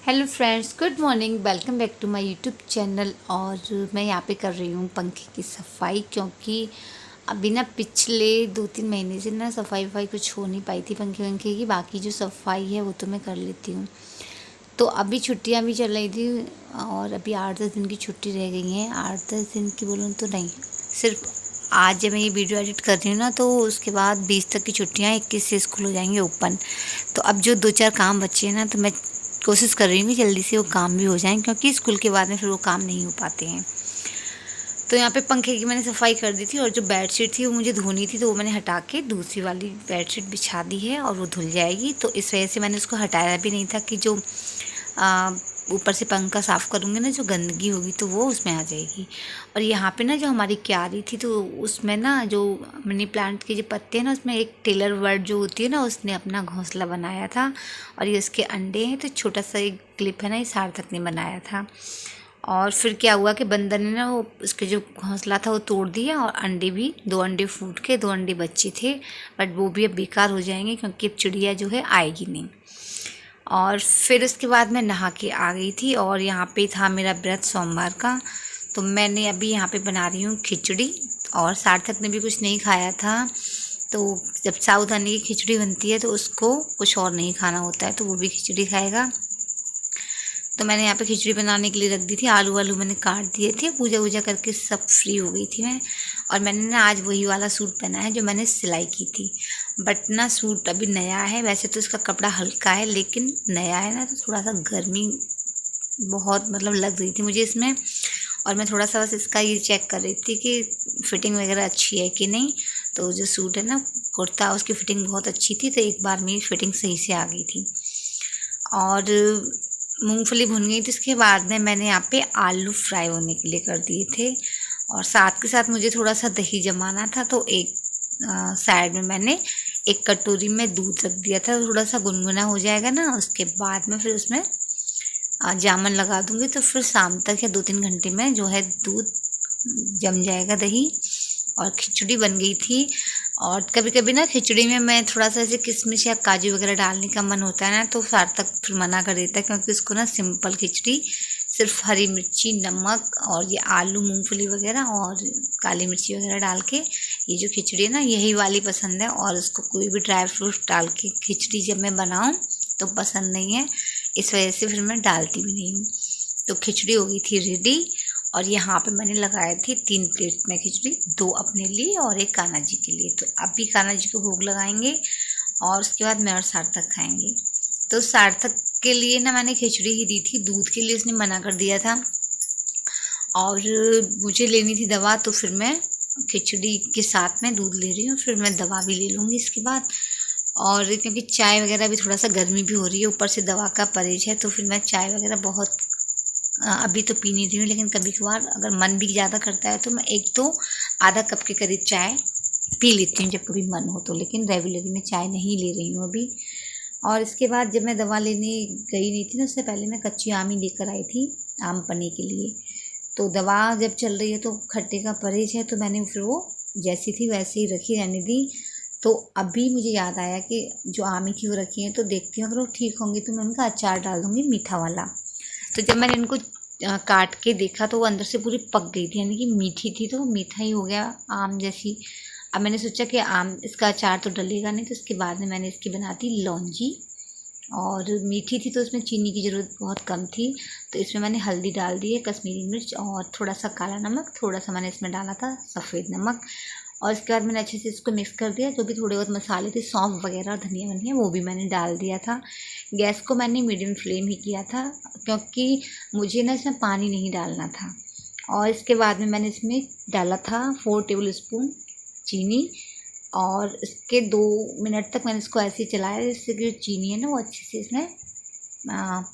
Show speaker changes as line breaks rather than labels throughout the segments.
Hello friends, good morning. Welcome back to my YouTube channel. और मैं यहाँ पे कर रही हूँ पंखे की सफाई, क्योंकि अभी ना पिछले 2-3 महीने से ना सफाई कुछ हो नहीं पाई थी पंखे की। बाकी जो सफाई है वो तो मैं कर लेती हूँ। तो अभी छुट्टियाँ भी चल रही थी और अभी 8-10 दिन की छुट्टी रह गई हैं। 8-10 दिन की बोलूँ तो नहीं, सिर्फ आज जब मैं ये वीडियो एडिट कर रही हूँ ना, तो उसके बाद 20 तक की छुट्टियाँ, 21 से स्कूल हो जाएंगे ओपन। तो अब जो 2-4 काम बचे हैं ना, तो मैं कोशिश कर रही हूँ कि जल्दी से वो काम भी हो जाएं, क्योंकि स्कूल के बाद में फिर वो काम नहीं हो पाते हैं। तो यहाँ पे पंखे की मैंने सफाई कर दी थी, और जो बेडशीट थी वो मुझे धोनी थी, तो वो मैंने हटा के दूसरी वाली बेडशीट बिछा दी है और वो धुल जाएगी। तो इस वजह से मैंने उसको हटाया भी नहीं था कि जो ऊपर से पंखा साफ़ करूँगी ना, जो गंदगी होगी तो वो उसमें आ जाएगी। और यहाँ पे ना जो हमारी क्यारी थी, तो उसमें ना जो मनी प्लांट के जो पत्ते हैं ना, उसमें एक टेलर बर्ड जो होती है ना, उसने अपना घोंसला बनाया था। और ये उसके अंडे हैं। तो छोटा सा एक क्लिप है ना, ये सार्थक ने बनाया था। और फिर क्या हुआ कि बंदर ने ना वो उसके जो घोंसला था वो तोड़ दिया, और अंडे भी 2 अंडे फूट के 2 अंडे बच्चे थे, बट वो भी अब बेकार हो जाएंगे, क्योंकि अब चिड़िया जो है आएगी नहीं। और फिर उसके बाद मैं नहा के आ गई थी, और यहाँ पे था मेरा व्रत सोमवार का। तो मैंने अभी यहाँ पे बना रही हूँ खिचड़ी, और सार्थक ने भी कुछ नहीं खाया था। तो जब साबूदाने की खिचड़ी बनती है तो उसको कुछ और नहीं खाना होता है, तो वो भी खिचड़ी खाएगा। तो मैंने यहाँ पे खिचड़ी बनाने के लिए रख दी थी। आलू वालू मैंने काट दिए थे, पूजा वूजा करके सब फ्री हो गई थी मैं। और मैंने ना आज वही वाला सूट पहना है जो मैंने सिलाई की थी। बट ना सूट अभी नया है, वैसे तो इसका कपड़ा हल्का है, लेकिन नया है ना, तो थोड़ा सा गर्मी बहुत मतलब लग रही थी मुझे इसमें। और मैं थोड़ा सा बस इसका ये चेक कर रही थी कि फ़िटिंग वगैरह अच्छी है कि नहीं। तो जो सूट है ना, कुर्ता, उसकी फ़िटिंग बहुत अच्छी थी, तो एक बार मेरी फ़िटिंग सही से आ गई थी। और मूंगफली भुन गई थी। इसके बाद में मैंने यहाँ पे आलू फ्राई होने के लिए कर दिए थे, और साथ के साथ मुझे थोड़ा सा दही जमाना था। तो एक साइड में मैंने एक कटोरी में दूध रख दिया था, थोड़ा सा गुनगुना हो जाएगा ना, उसके बाद में फिर उसमें जामन लगा दूंगी। तो फिर शाम तक या 2-3 घंटे में जो है दूध जम जाएगा, दही। और खिचड़ी बन गई थी। और कभी कभी ना खिचड़ी में मैं थोड़ा सा ऐसे किशमिश या काजू वगैरह डालने का मन होता है ना, तो सार्थक फिर मना कर देता है, क्योंकि उसको ना सिंपल खिचड़ी, सिर्फ हरी मिर्ची, नमक और ये आलू, मूंगफली वगैरह और काली मिर्ची वगैरह डाल के ये जो खिचड़ी है ना, यही वाली पसंद है। और उसको कोई भी ड्राई फ्रूट डाल के खिचड़ी जब मैं बनाऊँ तो पसंद नहीं है, इस वजह से फिर मैं डालती भी नहीं हूँ। तो खिचड़ी हो गई थी रेडी। और यहाँ पे मैंने लगाए थे 3 प्लेट में खिचड़ी, 2 अपने लिए और एक कान्हा जी के लिए। तो अभी कान्हा जी को भोग लगाएंगे, और उसके बाद मैं और सार्थक खाएंगे। तो सार्थक के लिए ना मैंने खिचड़ी ही दी थी, दूध के लिए उसने मना कर दिया था। और मुझे लेनी थी दवा, तो फिर मैं खिचड़ी के साथ में दूध ले रही हूँ, फिर मैं दवा भी ले लूँगी इसके बाद। और क्योंकि चाय वगैरह भी, थोड़ा सा गर्मी भी हो रही है, ऊपर से दवा का परहेज है, तो फिर मैं चाय वगैरह बहुत अभी तो पी नहीं रही हूँ। लेकिन कभी कभार अगर मन भी ज़्यादा करता है तो मैं 1 तो आधा कप के करीब चाय पी लेती हूँ, जब कभी मन हो तो। लेकिन रेगुलरली मैं चाय नहीं ले रही हूँ अभी। और इसके बाद जब मैं दवा लेने गई नहीं थी ना, उससे पहले मैं कच्ची आम ही लेकर आई थी आम पन्ने के लिए। तो दवा जब चल रही है तो खट्टे का परहेज है, तो मैंने फिर वो जैसी थी वैसे ही रखी, रहने दी। तो अभी मुझे याद आया कि जो आमी थी वो रखी है, तो देखती हूँ अगर वो ठीक होंगी तो मैं उनका अचार डाल दूँगी मीठा वाला। तो जब मैंने इनको काट के देखा तो वो अंदर से पूरी पक गई थी, यानी कि मीठी थी, तो वो मीठा ही हो गया आम जैसी। अब मैंने सोचा कि आम इसका अचार तो डलेगा नहीं, तो इसके बाद में मैंने इसकी बनाती लौंजी। और मीठी थी तो उसमें चीनी की ज़रूरत बहुत कम थी, तो इसमें मैंने हल्दी डाल दी है, कश्मीरी मिर्च और थोड़ा सा काला नमक, थोड़ा सा मैंने इसमें डाला था सफ़ेद नमक। और इसके बाद मैंने अच्छे से इसको मिक्स कर दिया। जो भी थोड़े बहुत मसाले थे, सौंफ वगैरह, धनिया वनिया, वो भी मैंने डाल दिया था। गैस को मैंने मीडियम फ्लेम ही किया था, क्योंकि मुझे ना इसमें पानी नहीं डालना था। और इसके बाद में मैंने इसमें डाला था 4 टेबल स्पून चीनी। और इसके 2 मिनट तक मैंने इसको ऐसे ही चलाया, जिससे कि जो चीनी है ना वो अच्छे से इसमें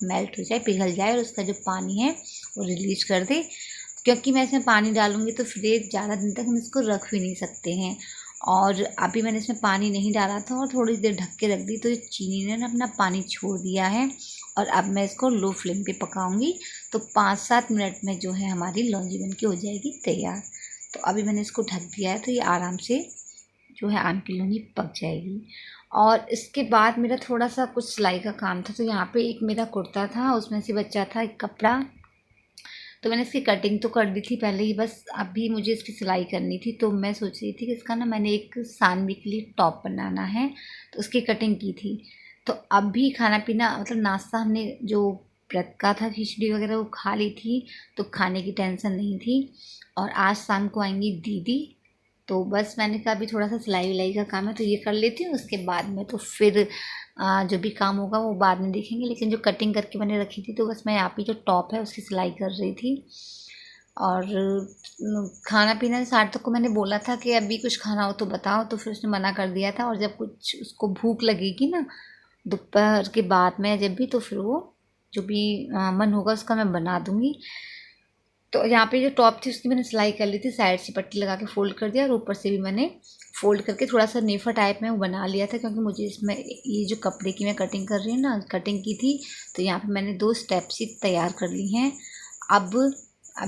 मेल्ट हो जाए, पिघल जाए, और उसका जो पानी है वो रिलीज कर दे। क्योंकि मैं इसमें पानी डालूंगी तो फिर ज़्यादा दिन तक हम इसको रख भी नहीं सकते हैं। और अभी मैंने इसमें पानी नहीं डाला था, और थोड़ी देर ढक के रख दी, तो ये चीनी ने ना अपना पानी छोड़ दिया है। और अब मैं इसको लो फ्लेम पे पकाऊंगी, तो 5-7 मिनट में जो है हमारी लौंजी बन के हो जाएगी तैयार। तो अभी मैंने इसको ढक दिया है, तो ये आराम से जो है आम की लौंजी पक जाएगी। और इसके बाद मेरा थोड़ा सा कुछ सिलाई का काम था। तो यहाँ पे एक मेरा कुर्ता था, उसमें से बचा था एक कपड़ा, तो मैंने इसकी कटिंग तो कर दी थी पहले ही, बस अभी मुझे इसकी सिलाई करनी थी। तो मैं सोच रही थी कि इसका ना मैंने एक सानवी के लिए टॉप बनाना है, तो उसकी कटिंग की थी। तो अभी खाना पीना मतलब नाश्ता हमने जो व्रत का था, खिचड़ी वगैरह वो खा ली थी, तो खाने की टेंशन नहीं थी। और आज शाम को आएंगी दीदी, तो बस मैंने कहा अभी थोड़ा सा सिलाई विलाई का काम है तो ये कर लेती हूँ, उसके बाद में तो फिर जो भी काम होगा वो बाद में देखेंगे। लेकिन जो कटिंग करके मैंने रखी थी, तो बस मैं यहाँ पे जो टॉप है उसकी सिलाई कर रही थी। और खाना पीना 60 तक को मैंने बोला था कि अभी कुछ खाना हो तो बताओ, तो फिर उसने मना कर दिया था। और जब कुछ उसको भूख लगेगी ना दोपहर के बाद में जब भी, तो फिर वो जो भी मन होगा उसका मैं बना दूँगी। तो यहाँ पे जो टॉप थी उसकी मैंने सिलाई कर ली थी, साइड से पट्टी लगा के फोल्ड कर दिया, और ऊपर से भी मैंने फोल्ड करके थोड़ा सा नेफा टाइप में वो बना लिया था, क्योंकि मुझे इसमें ये जो कपड़े की मैं कटिंग कर रही हूँ ना, कटिंग की थी। तो यहाँ पे मैंने 2 स्टेप्स ही तैयार कर ली हैं। अब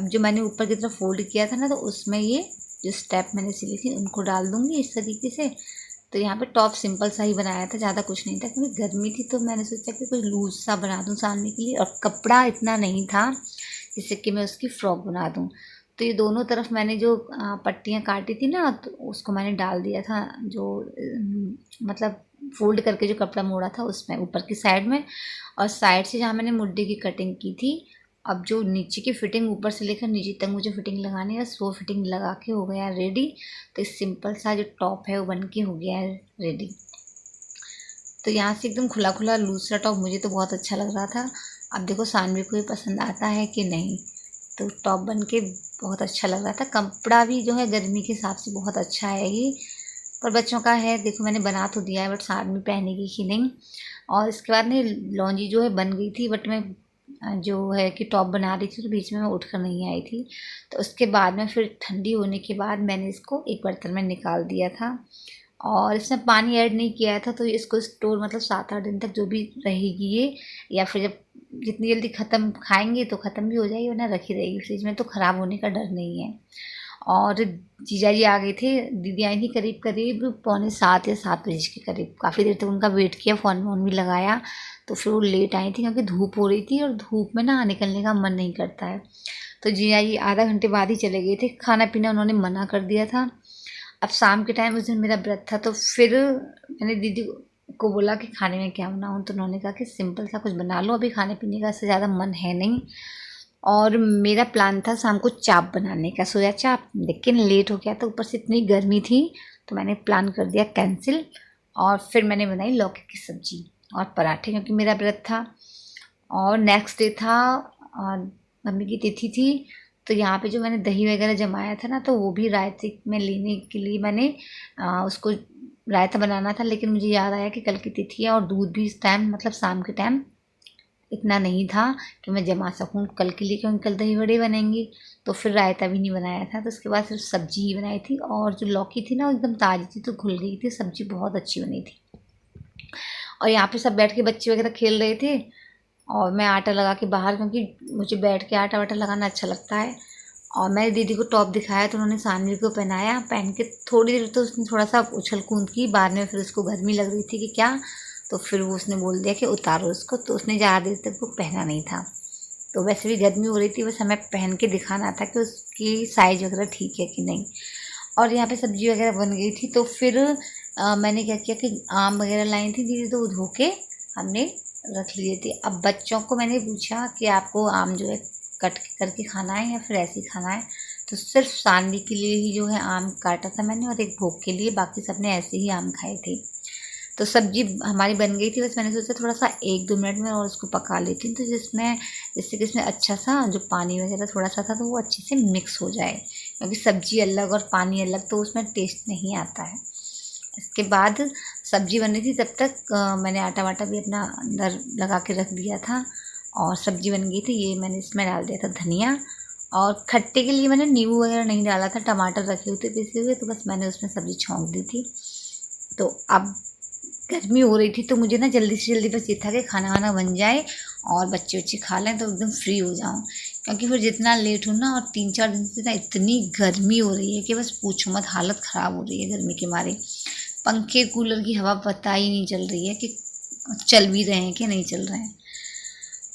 जो मैंने ऊपर की तरफ फोल्ड किया था ना, तो उसमें ये जो स्टेप मैंने सिली थी उनको डाल दूँगी इस तरीके से। तो यहाँ पे टॉप सिंपल सा ही बनाया था, ज़्यादा कुछ नहीं था, क्योंकि गर्मी थी तो मैंने सोचा कि कुछ लूज सा बना दूँ सामने के लिए, और कपड़ा इतना नहीं था जिससे कि मैं उसकी फ्रॉक बना दूँ। तो ये दोनों तरफ मैंने जो पट्टियाँ काटी थी ना, तो उसको मैंने डाल दिया था, जो मतलब फोल्ड करके जो कपड़ा मोड़ा था उसमें ऊपर की साइड में, और साइड से जहाँ मैंने मुड्ढे की कटिंग की थी। अब जो नीचे की फिटिंग ऊपर से लेकर नीचे तक मुझे फिटिंग लगानी है, बस वो फिटिंग लगा के हो गया रेडी। तो इस सिंपल सा जो टॉप है वो बन के हो गया है रेडी। तो यहाँ से एकदम खुला खुला लूज सा टॉप मुझे तो बहुत अच्छा लग रहा था। अब देखो सानवी को ये पसंद आता है कि नहीं। तो टॉप बन के बहुत अच्छा लग रहा था, कपड़ा भी जो है गर्मी के हिसाब से बहुत अच्छा है ये। पर बच्चों का है, देखो मैंने बना तो दिया है, बट सानवी पहनेगी कि नहीं। और इसके बाद में लॉन्जी जो है बन गई थी, बट मैं जो है कि टॉप बना रही थी तो बीच में मैं उठ कर नहीं आई थी। तो उसके बाद में फिर ठंडी होने के बाद मैंने इसको एक बर्तन में निकाल दिया था, और इसमें पानी ऐड नहीं किया था। तो इसको स्टोर मतलब 7-8 दिन तक जो भी रहेगी ये, या फिर जब जितनी जल्दी ख़त्म खाएंगे तो ख़त्म भी हो जाएगी, वरना रखी रहेगी फ्रिज में, तो ख़राब होने का डर नहीं है। और जीजा जी आ गए थे, दीदी आई थी करीब करीब 6:45 या 7 बजे के करीब। काफ़ी देर तक उनका वेट किया, फ़ोन भी लगाया, तो फिर वो लेट आई थी क्योंकि धूप हो रही थी, और धूप में ना निकलने का मन नहीं करता है। तो जीजा जी आधा घंटे बाद ही चले गए थे, खाना पीना उन्होंने मना कर दिया था। अब शाम के टाइम उस दिन मेरा व्रत था, तो फिर मैंने दीदी को बोला कि खाने में क्या बनाऊँ, तो उन्होंने कहा कि सिंपल सा कुछ बना लो, अभी खाने पीने का इससे ज़्यादा मन है नहीं। और मेरा प्लान था शाम को चाप बनाने का, सोया चाप, लेकिन लेट हो गया था, ऊपर से इतनी गर्मी थी, तो मैंने प्लान कर दिया कैंसिल। और फिर मैंने बनाई लौकी की सब्ज़ी और पराठे, क्योंकि मेरा व्रत था। और नेक्स्ट डे था मम्मी की तिथि थी। तो यहाँ पे जो मैंने दही वगैरह जमाया था ना, तो वो भी रायते में लेने के लिए मैंने उसको रायता बनाना था। लेकिन मुझे याद आया कि कल की तिथि है, और दूध भी इस टाइम मतलब शाम के टाइम इतना नहीं था कि मैं जमा सकूँ कल के लिए, क्योंकि कल दही बड़े बनेंगे। तो फिर रायता भी नहीं बनाया था, तो उसके बाद सिर्फ सब्जी ही बनाई थी। और जो लौकी थी ना वो एकदम ताज़ी थी, तो घुल गई थी, सब्जी बहुत अच्छी बनी थी। और यहाँ पे सब बैठ के बच्चे वगैरह खेल रहे थे, और मैं आटा लगा के बाहर, क्योंकि मुझे बैठ के आटा वाटा लगाना अच्छा लगता है। और मैंने दीदी को टॉप दिखाया, तो उन्होंने सानवी को पहनाया, पहन के थोड़ी देर तो उसने थोड़ा सा उछल कूद की, बाद में फिर उसको गर्मी लग रही थी कि क्या, तो फिर वो उसने बोल दिया कि उतारो उसको, तो उसने ज़्यादा देर तक वो पहना नहीं था। तो वैसे भी गर्मी हो रही थी, बस हमें पहन के दिखाना था कि उसकी साइज़ वगैरह ठीक है कि नहीं। और यहाँ पे सब्ज़ी वगैरह बन गई थी, तो फिर मैंने क्या किया कि आम वगैरह लाई थी दीदी, तो वो धो के हमने रख लिए थे। अब बच्चों को मैंने पूछा कि आपको आम जो है कट करके खाना है या फिर ऐसे ही खाना है, तो सिर्फ सानवी के लिए ही जो है आम काटा था मैंने, और एक भोग के लिए, बाकी सब ने ऐसे ही आम खाए थे। तो सब्जी हमारी बन गई थी, बस मैंने सोचा थोड़ा सा 1-2 मिनट में और उसको पका लेती हूँ, तो जिससे कि इसमें अच्छा सा जो पानी वगैरह थोड़ा सा था, तो वो अच्छे से मिक्स हो जाए, क्योंकि सब्जी अलग और पानी अलग तो उसमें टेस्ट नहीं आता है। इसके बाद सब्जी बन रही थी, तब तक मैंने आटा वाटा भी अपना अंदर लगा के रख दिया था, और सब्जी बन गई थी। ये मैंने इसमें डाल दिया था धनिया, और खट्टे के लिए मैंने नींबू वगैरह नहीं डाला था, टमाटर रखे हुए थे पिसे हुए, तो बस मैंने उसमें सब्ज़ी छौंक दी थी। तो अब गर्मी हो रही थी, तो मुझे ना जल्दी से जल्दी बस ये था कि खाना वाना बन जाए और बच्चे बच्चे खा लें, तो एकदम फ्री हो जाऊँ। क्योंकि फिर जितना लेट हो ना, और 3-4 दिन से ना इतनी गर्मी हो रही है कि बस पूछो मत, हालत ख़राब हो रही है गर्मी के मारे। पंखे कूलर की हवा पता ही नहीं चल रही है कि चल भी रहे हैं कि नहीं चल रहे हैं।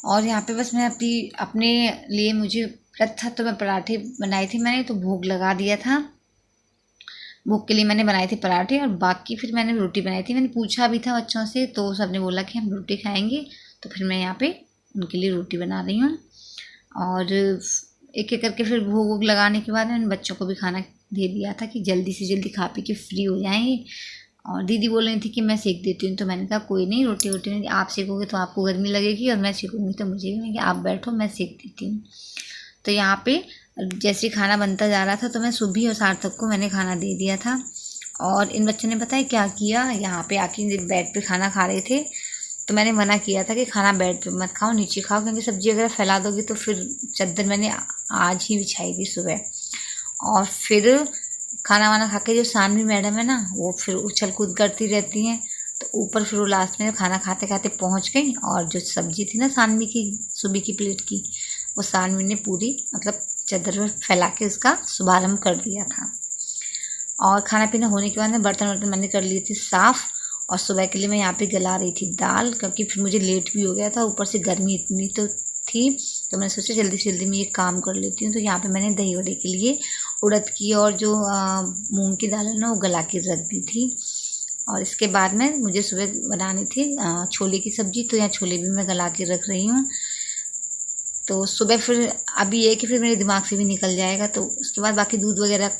और यहाँ पे बस मैं अपने लिए, मुझे व्रत था तो मैं पराठे बनाए थे मैंने, तो भोग लगा दिया था। भोग के लिए मैंने बनाए थे पराठे और बाकी फिर मैंने रोटी बनाई थी। मैंने पूछा भी था बच्चों से तो सबने बोला कि हम रोटी खाएंगे, तो फिर मैं यहाँ पे उनके लिए रोटी बना रही हूँ। और एक एक करके फिर भोग वोग लगाने के बाद मैंने बच्चों को भी खाना दे दिया था कि जल्दी से जल्दी खा पी के फ्री हो जाएंगे। और दीदी बोल रही थी कि मैं सेक देती हूँ, तो मैंने कहा कोई नहीं, रोटी वोटी नहीं, आप सेकोगे तो आपको गर्मी लगेगी और मैं सेकूँगी तो मुझे भी नहीं, आप बैठो मैं सेक देती हूँ। तो यहाँ पे जैसे खाना बनता जा रहा था तो मैं सुबह और सार्थक को मैंने खाना दे दिया था। और इन बच्चों ने पता है क्या किया, यहाँ पे आके बेड पे खाना खा रहे थे, तो मैंने मना किया था कि खाना बेड पे मत खाओ, नीचे खाओ, क्योंकि सब्जी अगर फैला दोगी तो फिर चादर मैंने आज ही बिछाई थी सुबह। और फिर खाना वाना खा के जो सानवी मैडम है ना, वो फिर उछल कूद करती रहती हैं, तो ऊपर फिर वो लास्ट में खाना खाते खाते पहुंच गई। और जो सब्जी थी ना सानवी की सुबह की प्लेट की, वो सानवी ने पूरी मतलब चादर में फैला के उसका शुभारम्भ कर दिया था। और खाना पीना होने के बाद में बर्तन वर्तन मैंने कर लिए थे साफ़। और सुबह के लिए मैं यहाँ पे गला रही थी दाल, क्योंकि फिर मुझे लेट भी हो गया था, ऊपर से गर्मी इतनी तो थी, तो मैंने सोचा जल्दी से जल्दी मैं ये काम कर लेती हूँ। तो यहाँ पे मैंने दही वड़े के लिए उड़द की और जो मूंग की दाल है ना, वो गला के रख दी थी। और इसके बाद में मुझे सुबह बनानी थी छोले की सब्ज़ी, तो यहाँ छोले भी मैं गला के रख रही हूँ। तो सुबह फिर अभी ये कि फिर मेरे दिमाग से भी निकल जाएगा। तो उसके बाद बाकी दूध वगैरह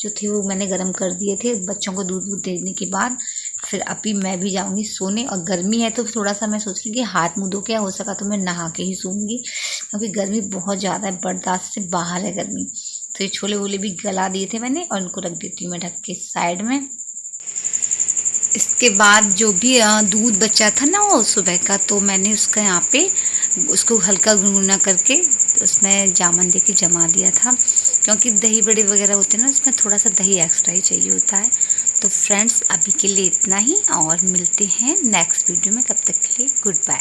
जो थे वो मैंने गर्म कर दिए थे। बच्चों को दूध देने के बाद फिर अभी मैं भी जाऊंगी सोने। और गर्मी है तो थोड़ा सा मैं सोच रही कि हाथ मुँह धो के हो सका तो मैं नहा के ही सोऊंगी, क्योंकि गर्मी बहुत ज़्यादा है, बर्दाश्त से बाहर है गर्मी। तो ये छोले वोले भी गला दिए थे मैंने और इनको रख देती हूँ मैं ढक के साइड में। इसके बाद जो भी दूध बचा था ना वो सुबह का, तो मैंने उसका यहाँ पे उसको हल्का गुनगुना करके उसमें जामन दे के जमा दिया था, क्योंकि दही बड़े वगैरह होते हैं ना, उसमें थोड़ा सा दही एक्स्ट्रा ही चाहिए होता है। तो फ्रेंड्स अभी के लिए इतना ही, और मिलते हैं नेक्स्ट वीडियो में, तब तक के लिए गुड बाय।